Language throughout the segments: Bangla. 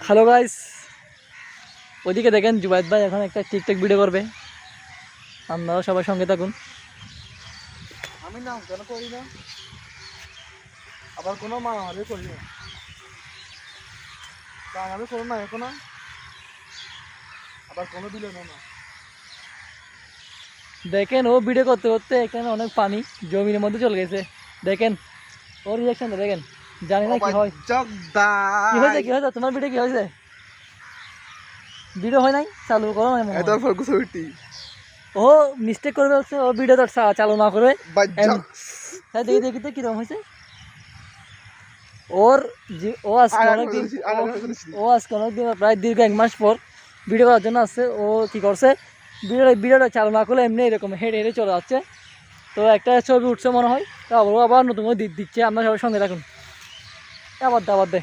হ্যালো গাইস, ওইদিকে দেখেন জুবাইদ ভাই এখন একটা টিকটক ভিডিও করবে, আপনারা সবাই সঙ্গে থাকুন। আমি না কেন করি না, আবার কোনো মারামারি করি না, মারামারি করো না এখন, আবার কোনো দিলে না। দেখেন ও ভিডিও করতে করতে এখানে অনেক পানি জমির মধ্যে চলে গেছে। দেখেন ওর রিয়াকশনটা দেখেন, জানি না কি হয়। কি হয়েছে তোমার ভিডিও, কি হয়েছে? ভিডিও হয় নাই, চালু করো না। ও মিস্টেক করে ফেলছে, ও ভিডিও তো চালু না করে দেখি দেখি তো কিরকম হয়েছে ওর। ও আজকে অনেকদিন প্রায় দীর্ঘ 1 মাস পর ভিডিও করার জন্য আসছে। ও কি করছে, ভিডিওটা চালু না করলে এমনি এরকম হেঁটে হেঁটে চলে যাচ্ছে। তো একটা ছবি উঠছে মনে হয়, তারপর আবার নতুন করে দিচ্ছে। আপনার সবার সঙ্গে রাখুন। আবার দে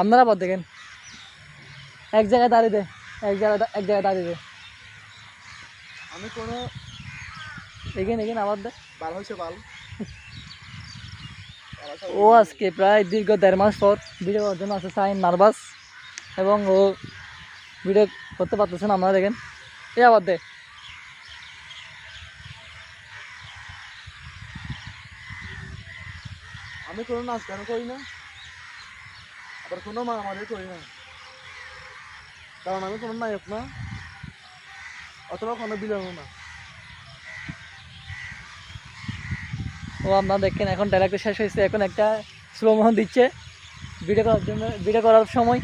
আপনারা আবার দেখেন, এক জায়গায় দাঁড়িয়ে দে, এক জায়গায় দাঁড়িয়ে দে। আমি কোনো এখানে আবার দে। ভালো হয়েছে ভালো। ও আজকে প্রায় দীর্ঘ 1.5 মাস পর ভিডিও করার জন্য আছে। সাইন নার্ভাস এবং ও ভিডিও করতে পারতেছে না। আপনারা দেখেন, আবার দে। আমি কোনো নাচ কেন করি না, আবার কোনো মারামারি করি না, কারণ আমি কোনো নায়ক না, অথবা কোনো বিলন না। ও আপনারা দেখেন এখন ডাইরেক্টর শেষ হয়েছে, এখন একটা স্লো মোশন দিচ্ছে ভিডিও করার জন্য। ভিডিও করার সময়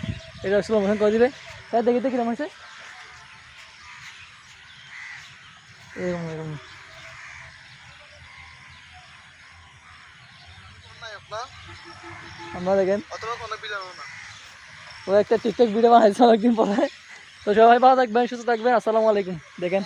এটা স্লো মোশন করে দিবে। তাই দেখি তো কিরকম হয়েছে। এরকম আপনারা দেখেন, ও একটা টিকটক ভিডিও বানাইছে অনেকদিন পরে। তো সবাই ভালো থাকবেন, সুস্থ থাকবেন। আসসালামু আলাইকুম। দেখেন